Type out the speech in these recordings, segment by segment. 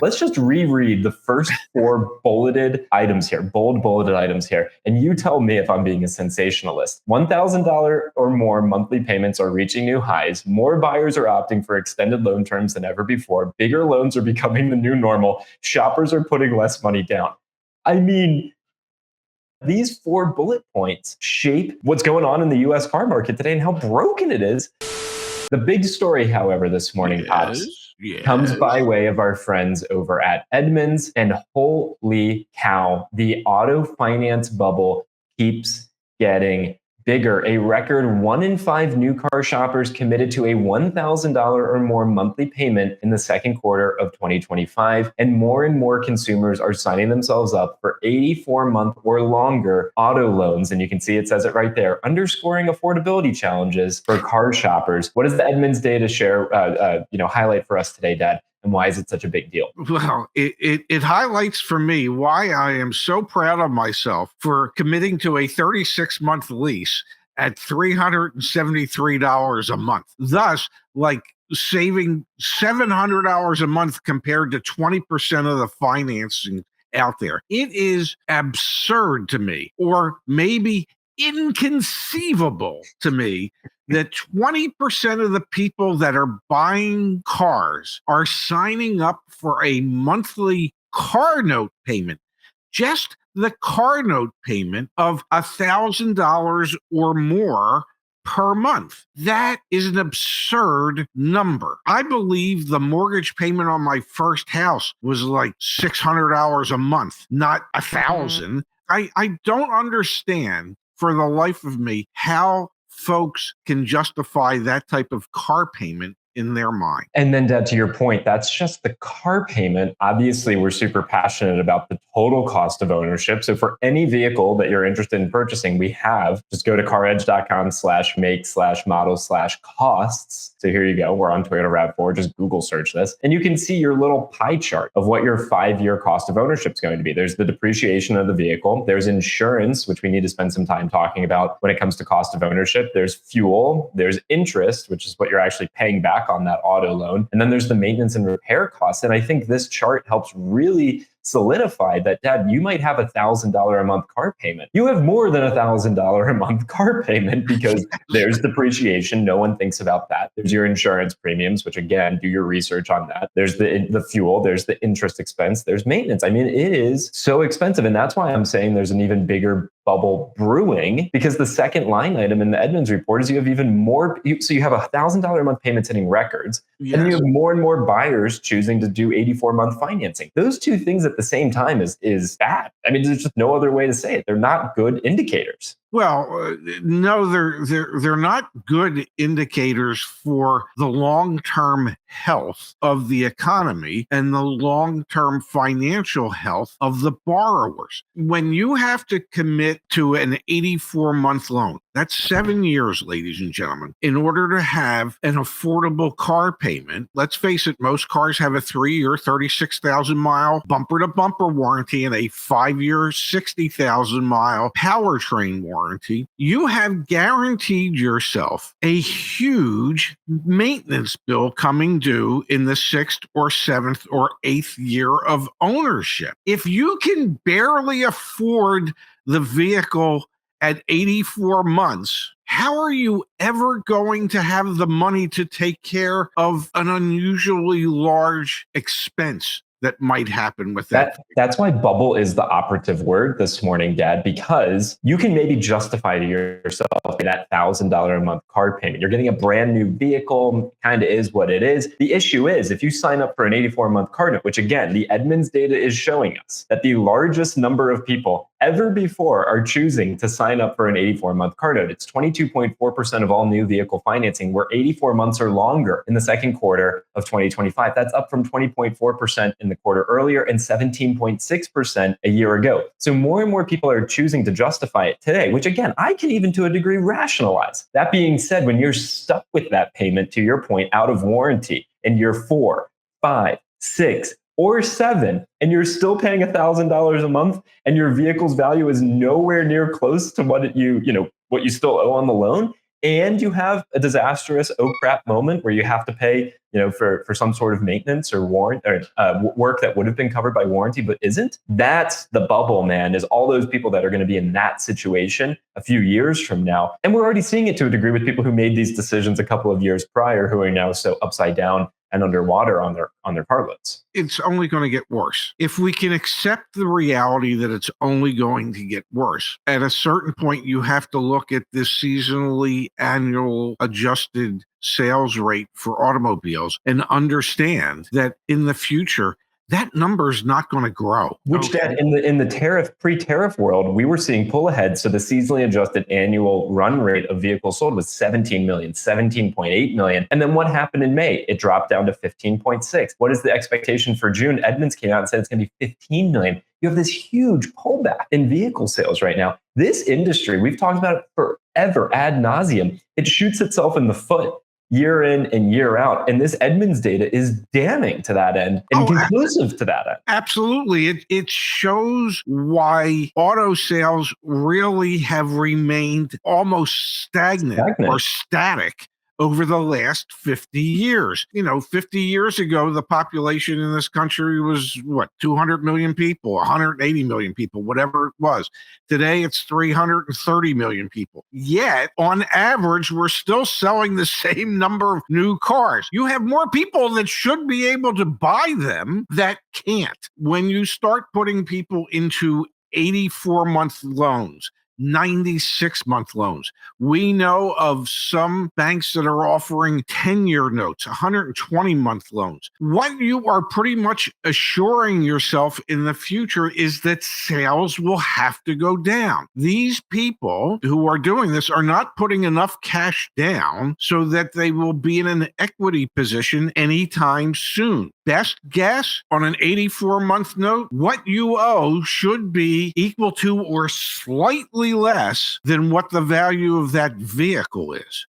Let's just reread the first four bulleted items here, bold bulleted items here. And you tell me if I'm being a sensationalist. $1,000 or more monthly payments are reaching new highs. More buyers are opting for extended loan terms than ever before. Bigger loans are becoming the new normal. Shoppers are putting less money down. I mean, these four bullet points shape what's going on in the US car market today and how broken it is. The big story, however, this morning, Pops, comes by way of our friends over at Edmunds. And holy cow, the auto finance bubble keeps getting bigger. A record 1 in 5 new car shoppers committed to a $1,000 or more monthly payment in the second quarter of 2025. And more consumers are signing themselves up for 84-month or longer auto loans. And you can see it says it right there, underscoring affordability challenges for car shoppers. What does the Edmunds data share, highlight for us today, Dad? And why is it such a big deal? Well, it highlights for me why I am so proud of myself for committing to a 36-month lease at $373 a month. Thus, like saving $700 a month compared to 20% of the financing out there. It is absurd to me, or maybe inconceivable to me, that 20% of the people that are buying cars are signing up for a monthly car note payment. Just the car note payment of $1,000 or more per month. That is an absurd number. I believe the mortgage payment on my first house was like $600 a month, not $1,000. I don't understand for the life of me how folks can justify that type of car payment in their mind. And then, Dad, to your point, that's just the car payment. Obviously, we're super passionate about the total cost of ownership. So for any vehicle that you're interested in purchasing, we have, just go to caredge.com/make/model/costs. So here you go. We're on Toyota RAV4. Just Google search this. And you can see your little pie chart of what your 5-year cost of ownership is going to be. There's the depreciation of the vehicle. There's insurance, which we need to spend some time talking about when it comes to cost of ownership. There's fuel. There's interest, which is what you're actually paying back on that auto loan. And then there's the maintenance and repair costs. And I think this chart helps really solidify that, Dad, you might have $1,000 a month car payment. You have more than $1,000 a month car payment because there's depreciation. No one thinks about that. There's your insurance premiums, which again, do your research on that. There's the fuel, there's the interest expense, there's maintenance. I mean, it is so expensive. And that's why I'm saying there's an even bigger bubble brewing, because the second line item in the Edmunds report is you have even more. So you have $1,000 a month payments hitting records, and then you have more and more buyers choosing to do 84-month financing. Those two things at the same time is bad. I mean, there's just no other way to say it. They're not good indicators. Well, no, they're not good indicators for the long-term health of the economy and the long-term financial health of the borrowers. When you have to commit to an 84-month loan, that's 7 years, ladies and gentlemen, in order to have an affordable car payment. Let's face it, most cars have a 3-year, 36,000-mile bumper-to-bumper warranty and a 5-year, 60,000-mile powertrain warranty. You have guaranteed yourself a huge maintenance bill coming due in the 6th or 7th or 8th year of ownership. If you can barely afford the vehicle at 84 months, how are you ever going to have the money to take care of an unusually large expense that might happen with that? That's why bubble is the operative word this morning, Dad, because you can maybe justify to yourself that $1,000 a month car payment. You're getting a brand new vehicle, kind of is what it is. The issue is if you sign up for an 84-month car note, which again, the Edmunds data is showing us that the largest number of people ever before are choosing to sign up for an 84-month car note. It's 22.4% of all new vehicle financing were 84 months or longer in the second quarter of 2025. That's up from 20.4% in the quarter earlier and 17.6% a year ago. So more and more people are choosing to justify it today, which again, I can even to a degree rationalize. That being said, when you're stuck with that payment, to your point, out of warranty in year 4, 5, 6, or 7, and you're still paying $1,000 a month, and your vehicle's value is nowhere near close to what you still owe on the loan, and you have a disastrous oh crap moment where you have to pay for some sort of maintenance or warrant or work that would have been covered by warranty but isn't. That's the bubble, man, is all those people that are going to be in that situation a few years from now. And we're already seeing it to a degree with people who made these decisions a couple of years prior who are now so upside down and underwater on their car loads. It's only going to get worse. If we can accept the reality that it's only going to get worse, at a certain point, you have to look at this seasonally annual adjusted sales rate for automobiles and understand that in the future, that number is not going to grow. Which Dad, in the pre-tariff world, we were seeing pull ahead. So the seasonally adjusted annual run rate of vehicles sold was 17 million, 17.8 million. And then what happened in May? It dropped down to 15.6. What is the expectation for June? Edmunds came out and said it's going to be 15 million. You have this huge pullback in vehicle sales right now. This industry, we've talked about it forever ad nauseum. It shoots itself in the foot year in and year out. And this Edmunds data is damning to that end and conclusive to that end. Absolutely. It shows why auto sales really have remained almost stagnant. Or static over the last 50 years. 50 years ago, the population in this country was 200 million people, 180 million people, whatever it was. Today, it's 330 million people. Yet, on average, we're still selling the same number of new cars. You have more people that should be able to buy them that can't. When you start putting people into 84-month loans, 96-month loans. We know of some banks that are offering 10-year notes, 120-month loans. What you are pretty much assuring yourself in the future is that sales will have to go down. These people who are doing this are not putting enough cash down so that they will be in an equity position anytime soon. Best guess on an 84-month note, what you owe should be equal to or slightly less than what the value of that vehicle is.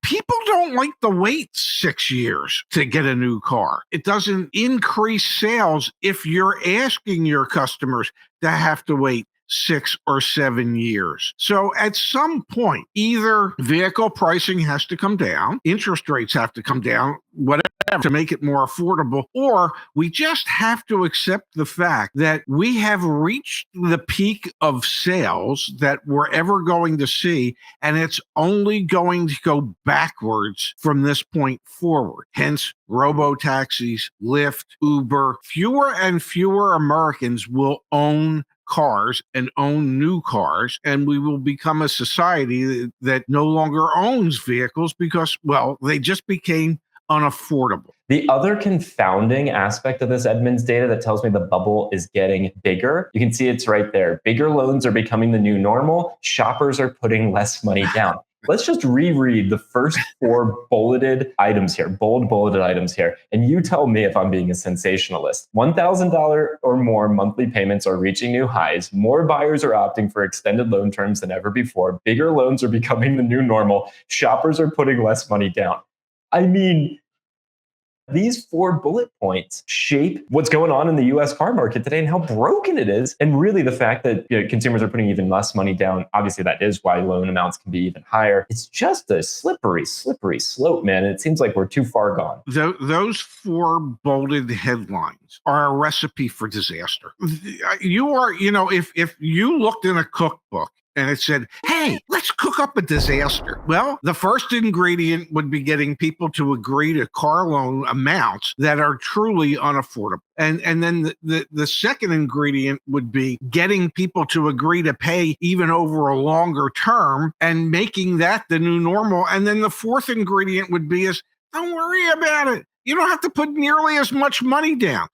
People don't like to wait 6 years to get a new car. It doesn't increase sales if you're asking your customers to have to wait 6 or 7 years. So at some point, either vehicle pricing has to come down, interest rates have to come down, whatever, to make it more affordable, or we just have to accept the fact that we have reached the peak of sales that we're ever going to see, and it's only going to go backwards from this point forward. Hence, robo-taxis, Lyft, Uber. Fewer and fewer Americans will own cars and own new cars, and we will become a society that no longer owns vehicles because, they just became unaffordable. The other confounding aspect of this Edmunds data that tells me the bubble is getting bigger, you can see it's right there. Bigger loans are becoming the new normal. Shoppers are putting less money down. Let's just reread the first 4 bulleted items here, bold bulleted items here. And you tell me if I'm being a sensationalist. $1,000 or more monthly payments are reaching new highs. More buyers are opting for extended loan terms than ever before. Bigger loans are becoming the new normal. Shoppers are putting less money down. I mean, these 4 bullet points shape what's going on in the US car market today and how broken it is. And really the fact that consumers are putting even less money down, obviously that is why loan amounts can be even higher. It's just a slippery slope, man. And it seems like we're too far gone. Those 4 bolded headlines are a recipe for disaster. You are, if you looked in a cookbook and it said, hey, let's cook up a disaster. Well, the first ingredient would be getting people to agree to car loan amounts that are truly unaffordable. And then the second ingredient would be getting people to agree to pay even over a longer term and making that the new normal. And then the fourth ingredient would be don't worry about it. You don't have to put nearly as much money down.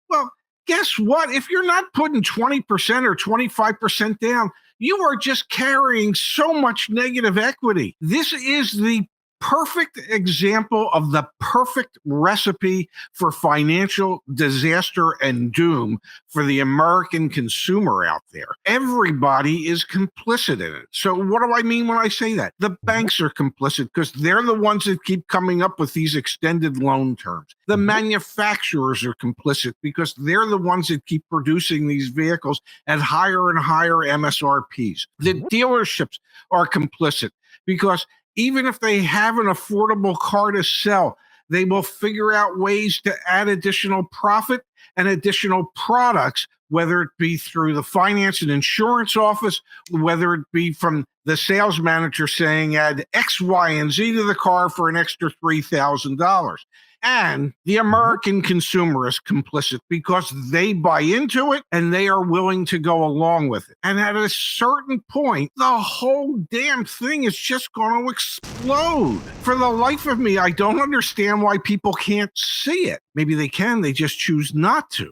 Well, guess what? If you're not putting 20% or 25% down, you are just carrying so much negative equity. This is the perfect example of the perfect recipe for financial disaster and doom for the American consumer out there. Everybody is complicit in it. So what do I mean when I say that? The banks are complicit because they're the ones that keep coming up with these extended loan terms. The manufacturers are complicit because they're the ones that keep producing these vehicles at higher and higher MSRPs. The dealerships are complicit because even if they have an affordable car to sell, They will figure out ways to add additional profit and additional products, whether it be through the finance and insurance office, whether it be from the sales manager saying add X, Y, and Z to the car for an extra $3,000. And the American consumer is complicit because they buy into it and they are willing to go along with it. And at a certain point, the whole damn thing is just going to explode. For the life of me, I don't understand why people can't see it. Maybe they can, they just choose not to.